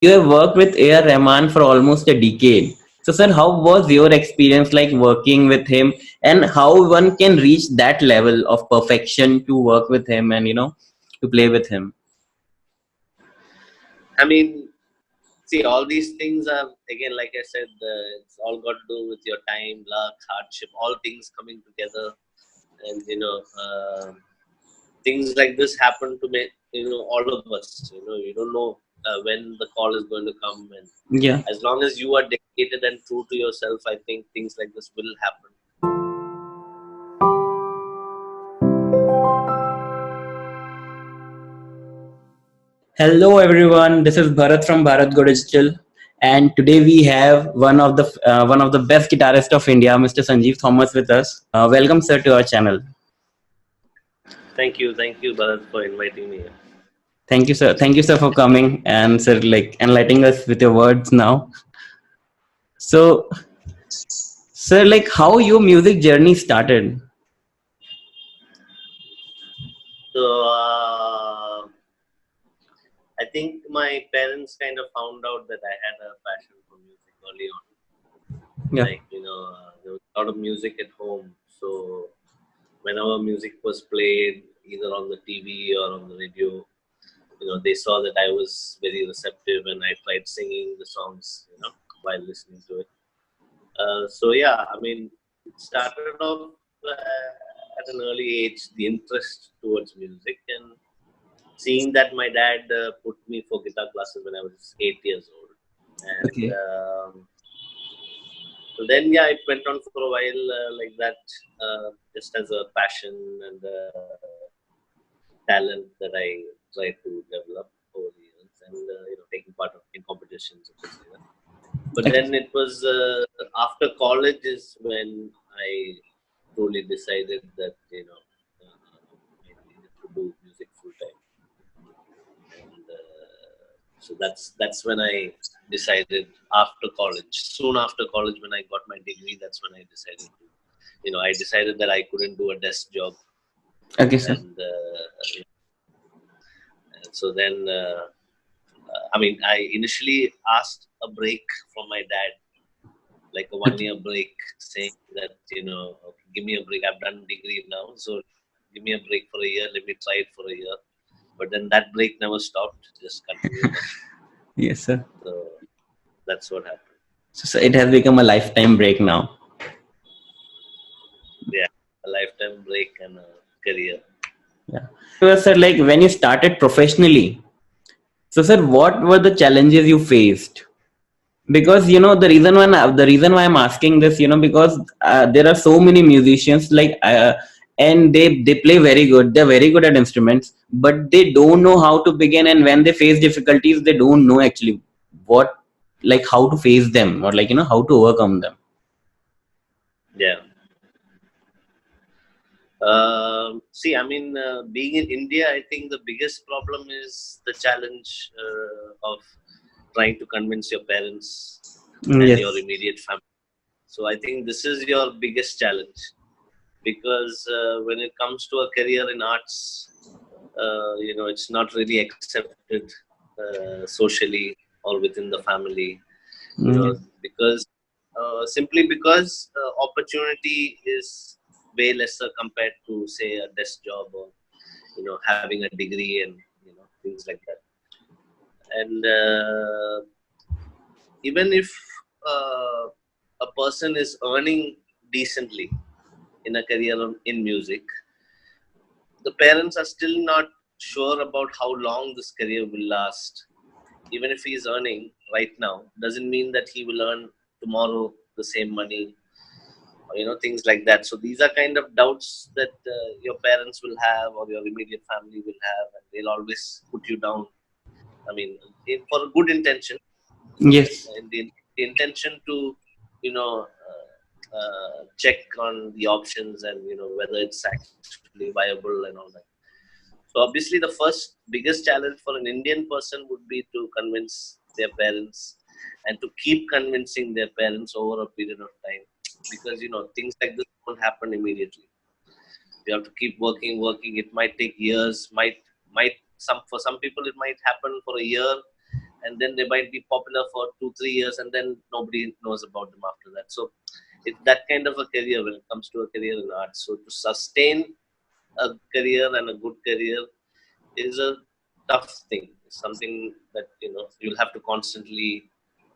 you have worked with AR Rahman for almost a decade. So, sir, how was your experience like working with him, and how one can reach that level of perfection to work with him and to play with him? I mean, see, all these things are, again, like I said, it's all got to do with your time, luck, hardship, all things coming together. And, things like this happen to me, all of us. You don't know when the call is going to come. And Yeah. as long as you are dedicated and true to yourself, I think things like this will happen. Hello, everyone. This is Bharat from Bharat Go Digital, and today we have one of the best guitarists of India, Mr. Sanjeev Thomas, with us. Welcome, sir, to our channel. Thank you, Bharat, for inviting me here. Thank you, sir. Thank you, sir, for coming and sir, like enlightening us with your words now. So, sir, like how your music journey started? So, I think my parents kind of found out that I had a passion for music early on. Yeah. Like, there was a lot of music at home. So, whenever music was played, either on the TV or on the radio, they saw that I was very receptive and I tried singing the songs, while listening to it. So, yeah, I mean, it started off at an early age, the interest towards music, and seeing that my dad put me for guitar classes when I was 8 years old. And Okay. so then, yeah, it went on for a while like that, just as a passion and talent that I tried to develop over the years, and taking part in competitions and things like that. But Okay. then it was after college is when I truly decided that I needed to do music full time, and so that's when I decided after college. Soon after college, when I got my degree, that's when I decided to, I decided that I couldn't do a desk job, Okay, sir. and so then. I mean, I initially asked a break from my dad, like a 1 year break, saying that, okay, give me a break. I've done degree now, so give me a break for a year. Let me try it for a year. But then that break never stopped, just continued on. Yes, sir. So that's what happened. So it has become a lifetime break now. Yeah, a lifetime break and a career. Yeah. So, sir, like when you started professionally, so sir, what were the challenges you faced? Because the reason why I'm asking this, because there are so many musicians and they play very good. They're very good at instruments, but they don't know how to begin. And when they face difficulties, they don't know actually what, like how to face them, or how to overcome them. Yeah. See, I mean, being in India, I think the biggest problem is the challenge of trying to convince your parents and your Yes. immediate family. So I think this is your biggest challenge, because when it comes to a career in arts, it's not really accepted socially or within the family, Yes. because simply because opportunity is way lesser compared to, say, a desk job, or having a degree, and things like that. And even if uh, a person is earning decently in a career in music, the parents are still not sure about how long this career will last. Even if he is earning right now, doesn't mean that he will earn tomorrow the same money, or things like that. So these are kind of doubts that your parents will have, or your immediate family will have, and they'll always put you down. I mean, for a good intention, Yes. and the intention to check on the options, and whether it's actually viable and all that. So obviously, the first biggest challenge for an Indian person would be to convince their parents, and to keep convincing their parents over a period of time, because things like this won't happen immediately. You have to keep working. It might take years. Might some for some people it might happen for a year, and then they might be popular for 2 3 years, and then nobody knows about them after that. So it's that kind of a career when it comes to a career in art. So to sustain a career and a good career is a tough thing. It's something that you'll have to constantly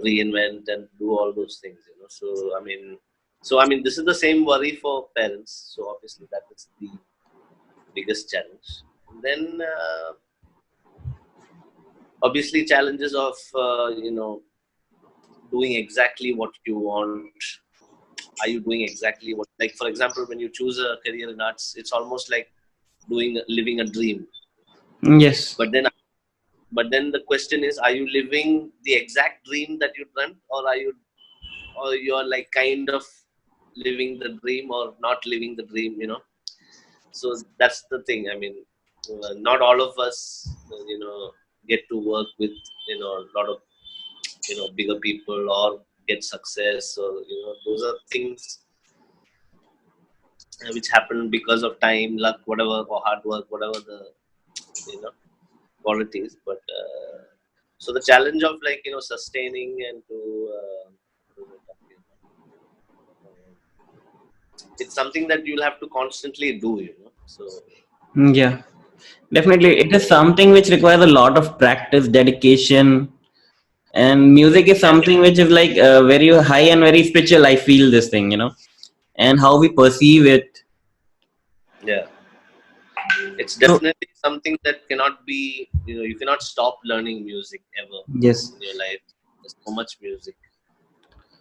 reinvent and do all those things. So I mean, this is the same worry for parents. So obviously that is the biggest challenge. And then obviously challenges of doing exactly what you want. Are you doing exactly what? Like for example, when you choose a career in arts, it's almost like living a dream. Yes. But then the question is, are you living the exact dream that you dreamt, or you're like kind of living the dream or not living the dream? So that's the thing. I mean, not all of us get to work with a lot of bigger people or get success, or those are things which happen because of time, luck, whatever, or hard work, whatever the you know qualities. But so the challenge of like sustaining and to what was I talking about? It's something that you'll have to constantly do. So Yeah. Definitely, it is so something which requires a lot of practice, dedication, and music is yeah, something which is like very high and very spiritual. I feel this thing, and how we perceive it. yeah, it's So definitely something that cannot be. You cannot stop learning music ever yes, in your life. There's so much music,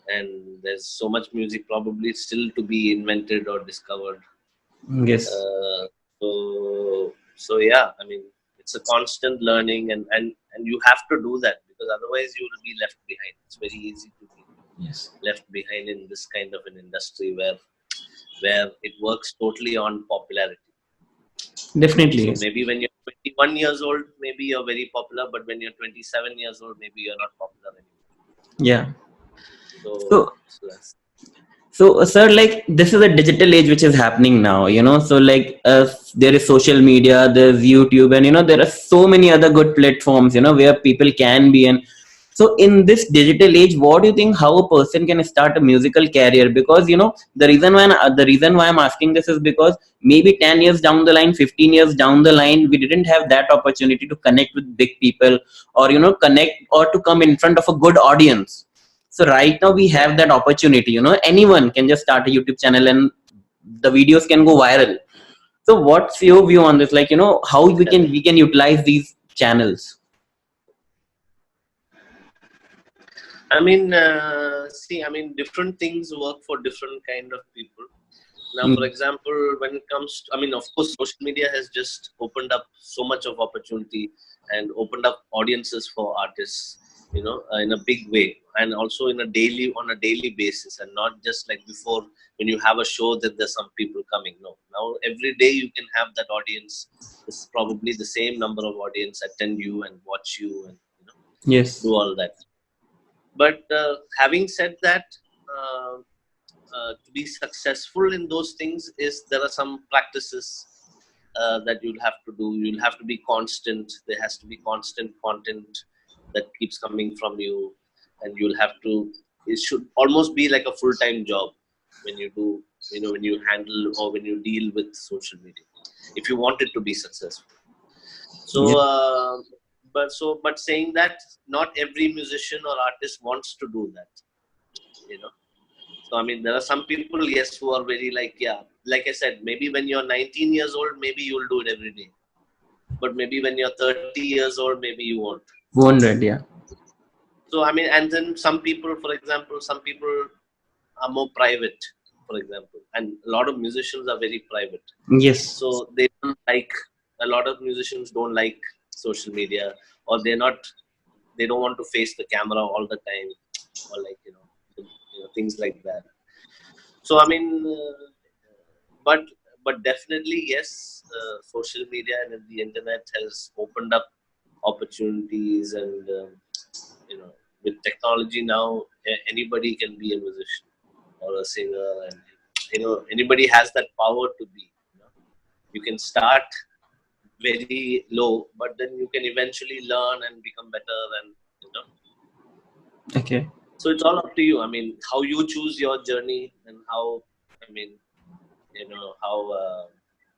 and there's so much music probably still to be invented or discovered. yes, Uh, so yeah, I mean, it's a constant learning, and you have to do that, because otherwise you will be left behind. It's very easy to be yes, left behind in this kind of an industry where it works totally on popularity. definitely, So yes. maybe when you're 21 years old, maybe you're very popular, but when you're 27 years old, maybe you're not popular anymore. Yeah. So So so that's sir, like this is a digital age which is happening now, so like there is social media, there's YouTube, and there are so many other good platforms, where people can be. And so in this digital age, what do you think how a person can start a musical career? Because the reason why I'm asking this is because maybe 10 years down the line, 15 years down the line, we didn't have that opportunity to connect with big people, or connect or to come in front of a good audience. So right now we yeah. have that opportunity. Anyone can just start a YouTube channel and the videos can go viral. So what's your view on this? Like, how we Yeah. can utilize these channels? I mean, see, I mean, different things work for different kind of people. Now, for Mm, example, when it comes to, I mean, of course, social media has just opened up so much of opportunity and opened up audiences for artists, in a big way, and also on a daily basis, and not just like before when you have a show that there's some people coming. No, now every day you can have that audience. This is probably the same number of audience attend you and watch you and do yes. all that. But having said that, uh, to be successful in those things is there are some practices that you'll have to do. You'll have to be constant. There has to be constant content that keeps coming from you, and you'll have to. It should almost be like a full-time job when you do. When you handle or when you deal with social media, if you want it to be successful. So, Yes. but saying that, not every musician or artist wants to do that. You know So I mean, there are some people, yes, who are very like, yeah, like I said, maybe when you're 19 years old, maybe you'll do it every day. But maybe when you're 30 years old, maybe you won't. 100, yeah. So I mean, and then some people, for example, some people are more private, for example, and a lot of musicians are very private. Yes. So they don't like, a lot of musicians don't like social media, or they don't want to face the camera all the time, or like things like that. So I mean, but definitely yes, social media and the internet has opened up opportunities, and with technology now, anybody can be a musician or a singer, and anybody has that power to be. You can start very low, but then you can eventually learn and become better, and Okay. So it's all up to you. I mean, how you choose your journey and how, I mean, how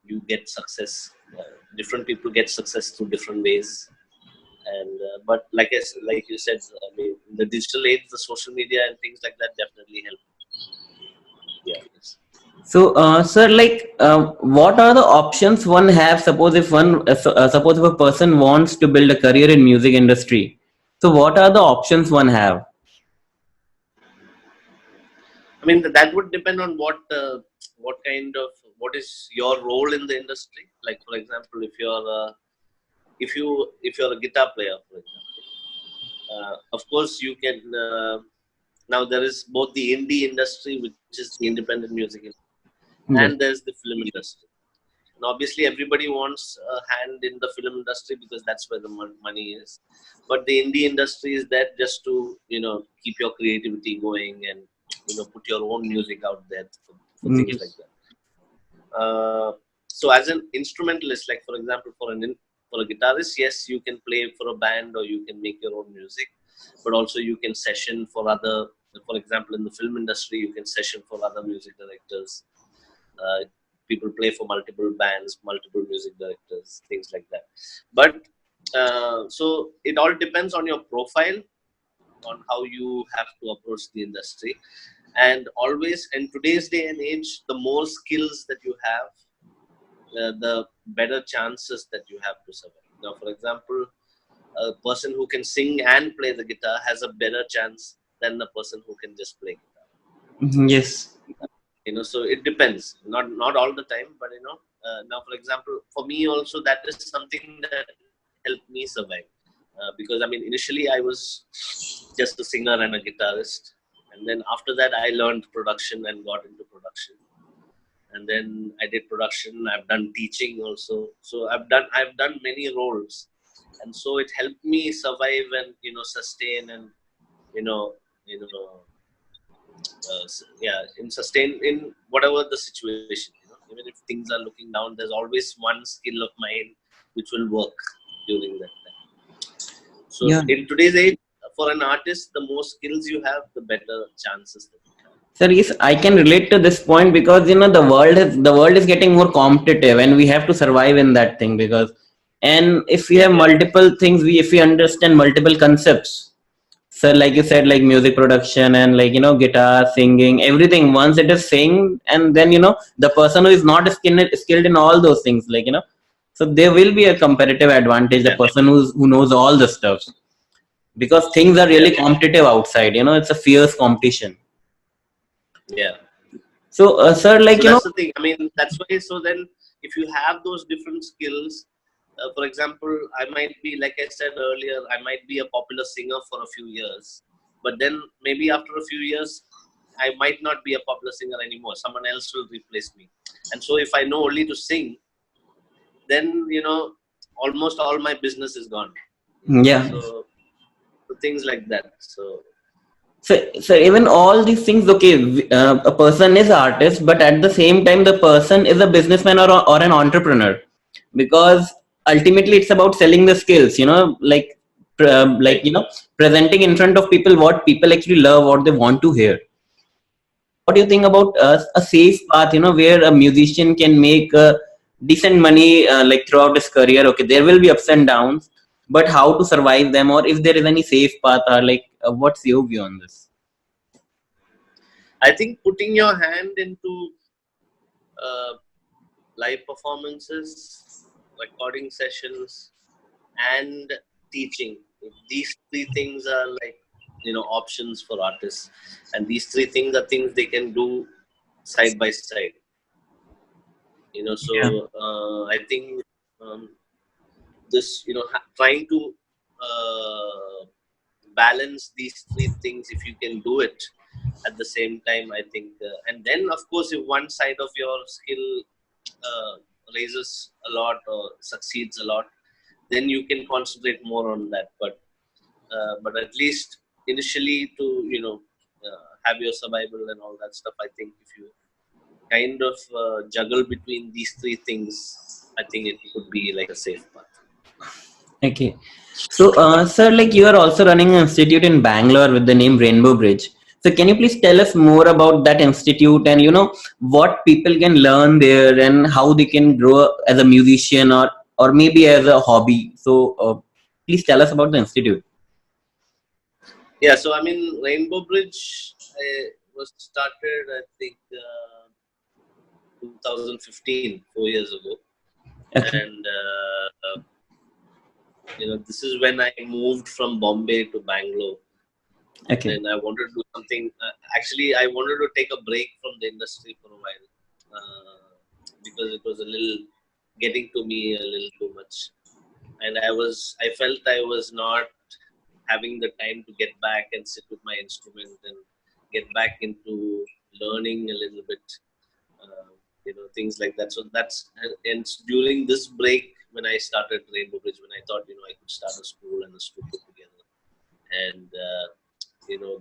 you get success. Different people get success through different ways. And but like you said, I mean, in the digital age, the social media and things like that definitely help. Yeah. Yes. So, sir, like, what are the options one have? Suppose if a person wants to build a career in music industry, so what are the options one have? I mean, that would depend on what kind of what is your role in the industry. Like for example, if you're a guitar player, for example, of course you can. Now there is both the indie industry, which is the independent music industry, Yes. and there's the film industry. And obviously, everybody wants a hand in the film industry because that's where the money is. But the indie industry is there just to keep your creativity going and put your own music out there for things like Yes. that. So as an instrumentalist, like for example, for a guitarist, yes, you can play for a band or you can make your own music, but also you can session for other. For example, in the film industry, you can session for other music directors. Uh, People play for multiple bands, multiple music directors, things like that. But so it all depends on your profile, on how you have to approach the industry, and always in today's day and age, the more skills that you have, the better chances that you have to survive. Now, for example, a person who can sing and play the guitar has a better chance than a person who can just play guitar. Mhm. Yes. So it depends, not all the time, but now for example, for me also, that is something that helped me survive, because I mean, initially I was just a singer and a guitarist, and then after that I learned production and got into production, and then I did production. I've done teaching also, so I've done many roles, and so it helped me survive and sustain and you know you know yeah, in sustain in whatever the situation. Even if things are looking down, there's always one skill of mine which will work during that time. So Yeah. in today's age, for an artist, the more skills you have, the better chances that you have. Sir, yes, I can relate to this point because the world is getting more competitive, and we have to survive in that thing because, and if we Yeah, have multiple things, if we understand multiple concepts, so like you said, like music production and like guitar, singing, everything. Once it is sing, and then the person who is not skilled in all those things, like so there will be a competitive advantage. The yeah, person who knows all the stuff because things are yeah, really competitive outside. It's a fierce competition. yeah. So, sir, like So that's the thing. I mean, that's why. So then, if you have those different skills, for example, I might be, like I said earlier, I might be a popular singer for a few years, but then maybe after a few years, I might not be a popular singer anymore. Someone else will replace me. And so, if I know only to sing, then almost all my business is gone. yeah. So things like that. So So even all these things, okay, a person is artist, but at the same time, the person is a businessman or an entrepreneur, because ultimately it's about selling the skills, right. presenting in front of people what people actually love, what they want to hear. What do you think about a safe path, where a musician can make decent money, like throughout his career? Okay, there will be ups and downs, but how to survive them, or if there is any safe path, or like, what's your view on this? I think putting your hand into uh, live performances, recording sessions, and teaching. These three things are like options for artists, and these three things are things they can do side by side. Yeah. So I think this trying to balance these three things, if you can do it at the same time, I think, and then of course, if one side of your skill uh, raises a lot or succeeds a lot, then you can concentrate more on that. But at least initially, to have your survival and all that stuff, I think if you kind of juggle between these three things, I think it could be like a safe path. Okay. So, sir, like you are also running an institute in Bangalore with the name Rainbow Bridge. So, can you please tell us more about that institute and what people can learn there and how they can grow as a musician or maybe as a hobby? So, please tell us about the institute. Yeah, so I mean, Rainbow Bridge was started, I think, 2015, 4 years ago, Okay. and this is when I moved from Bombay to Bangalore, and Okay. then I wanted to do something. Actually, I wanted to take a break from the industry for a while because it was a little getting to me a little too much, and I felt I was not having the time to get back and sit with my instrument and get back into learning a little bit, things like that. So and during this break when I started Rainbow Bridge, when I thought I could start a school and a studio together, and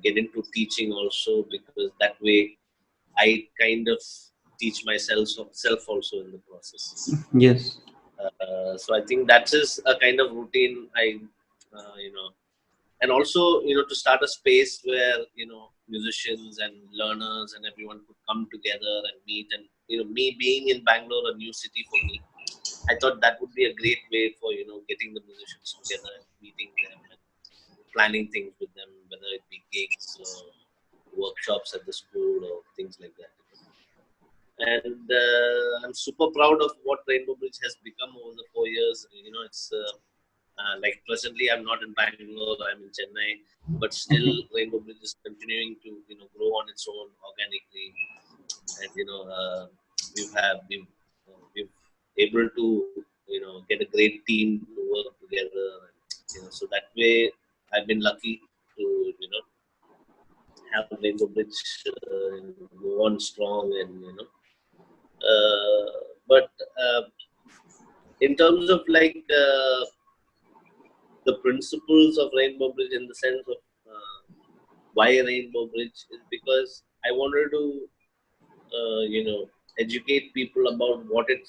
get into teaching also, because that way I kind of teach myself self also in the process. Yes. So I think that is a kind of routine uh, you know, and also to start a space where musicians and learners and everyone could come together and meet. And me being in Bangalore, a new city for me, I thought that would be a great way for getting the musicians together and meeting them and planning things with them, whether it be gigs or workshops at the school or things like that. And I'm super proud of what Rainbow Bridge has become over the 4 years. It's like presently I'm not in Bangalore, I'm in Chennai, but still Okay. Rainbow Bridge is continuing to grow on its own organically. And we've able to get a great team to work together. And, so that way I've been lucky to have Rainbow Bridge go on strong. And but in terms of like the principles of Rainbow Bridge, in the sense of why Rainbow Bridge, is because I wanted to educate people about what it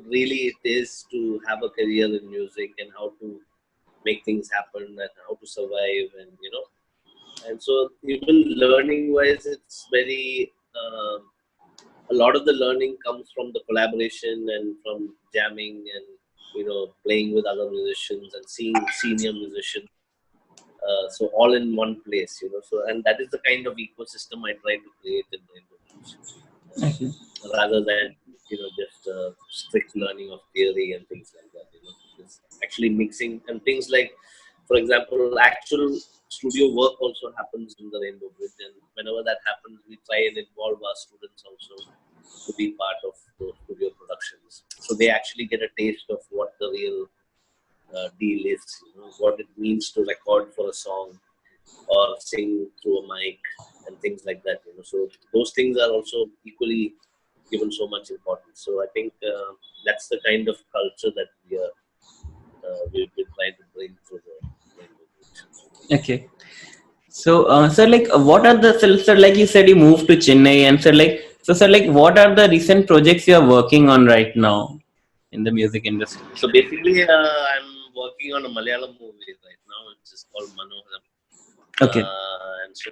really it is to have a career in music, and how to make things happen and how to survive. And and so even learning wise, it's very a lot of the learning comes from the collaboration and from jamming and playing with other musicians and seeing senior musicians, so all in one place. So, and that is the kind of ecosystem I try to create in Rainbow Bridge, Okay. rather than just strict learning of theory and things like that. It's actually mixing, and things like, for example, actual studio work also happens in the Rainbow Bridge, and whenever that happens, we try and involve our students also to be part of those studio productions, so they actually get a taste of what the real deal is, what it means to record for a song or sing through a mic and things like that. So those things are also equally given so much importance. So I think that's the kind of culture that we've been trying to bring through the Rainbow Bridge. Okay. So, sir, like, what are the sir, like you said, you moved to Chennai, and sir, like, what are the recent projects you are working on right now in the music industry? So basically, I'm working on a Malayalam movie right now, which is called Manoharam. Okay. And so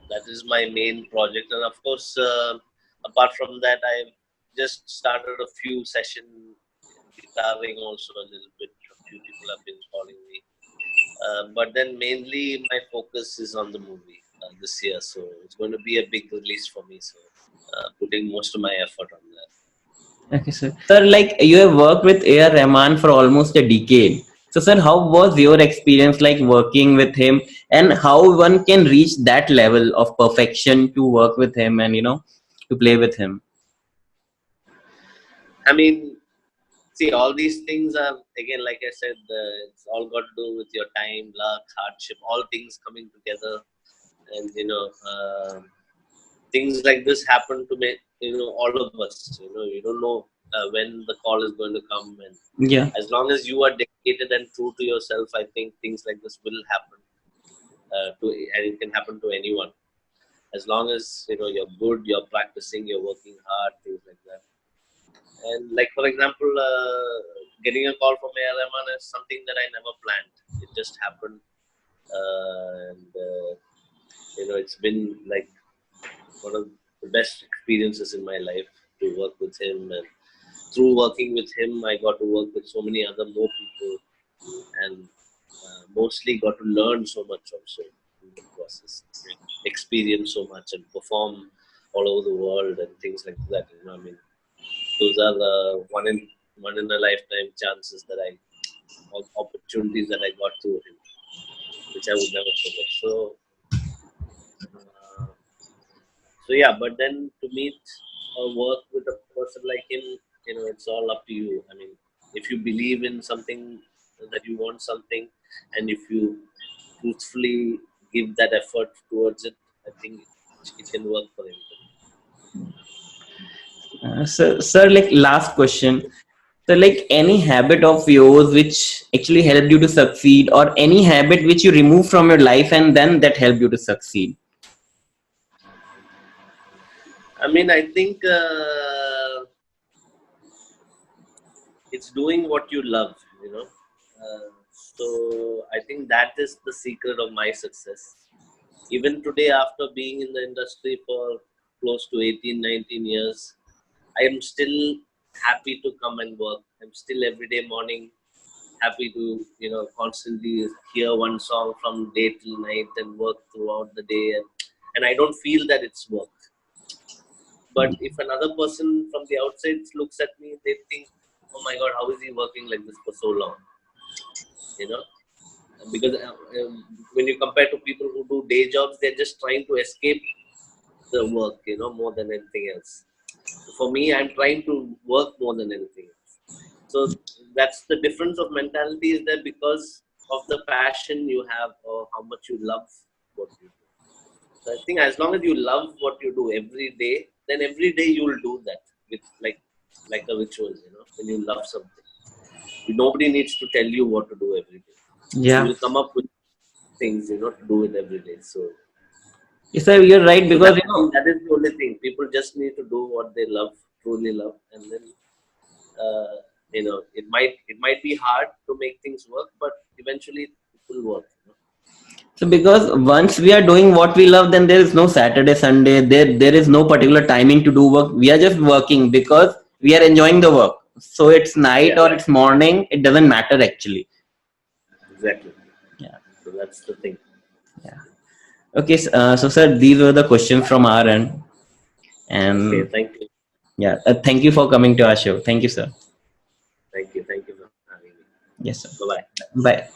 that is my main project. And of course, apart from that, I've just started a few session guitaring also a little bit. A few people have been calling me. But then mainly my focus is on the movie this year. So it's going to be a big release for me. So putting most of my effort on that. Okay, sir. Sir, like you have worked with AR Rahman for almost a decade. So, sir, how was your experience like working with him, and how one can reach that level of perfection to work with him and to play with him? I mean, see, all these things are, again, like I said, it's all got to do with your time, luck, hardship, all things coming together. And things like this happen to me, all of us. You don't know when the call is going to come, and Yeah. as long as you are dedicated and true to yourself, I think things like this will happen and it can happen to anyone, as long as you're good, you're practicing, you're working hard, things like that. And like for example, getting a call from AR Rahman is something that I never planned. It just happened, and it's been like one of the best experiences in my life to work with him. And through working with him, I got to work with so many other more people, and mostly got to learn so much also in the process, experience so much, and perform all over the world and things like that. I mean, those are the one in a lifetime chances that opportunities that I got through him, which I would never forget. Uh, so yeah, but then to meet or work with a person like him, it's all up to you. I mean, if you believe in something, that you want something, and if you truthfully give that effort towards it, I think it can work for anybody. Sir, like last question. So, like any habit of yours which actually helped you to succeed, or any habit which you remove from your life and then that helped you to succeed. I mean, I think it's doing what you love, so I think that is the secret of my success. Even today, after being in the industry for close to 18, 19 years, I am still happy to come and work. I'm still every day morning happy to, constantly hear one song from day till night and work throughout the day. And I don't feel that it's work. But if another person from the outside looks at me, they think, oh my God, how is he working like this for so long? You know, because when you compare to people who do day jobs, they're just trying to escape the work, more than anything else. So for me, I'm trying to work more than anything else. So that's the difference of mentality, is that because of the passion you have or how much you love what you do. So I think as long as you love what you do every day, then every day you will do that with like a ritual, when you love something. Nobody needs to tell you what to do every day. You Yeah. will come up with things, to do it every day. Yes, sir, you're right So because I think that is the only thing. People just need to do what they love, truly love, and then it might be hard to make things work, but eventually it will work. so because once we are doing what we love, then there is no Saturday, Sunday. There is no particular timing to do work. We are just working because we are enjoying the work. So it's night Yeah, or it's morning. It doesn't matter actually. exactly. Yeah. So that's the thing. Yeah. Okay. So sir, these were the questions from our end, Okay, and thank you, yeah, thank you for coming to our show. Thank you, sir. thank you for having me. Yes, sir. Bye bye. Bye.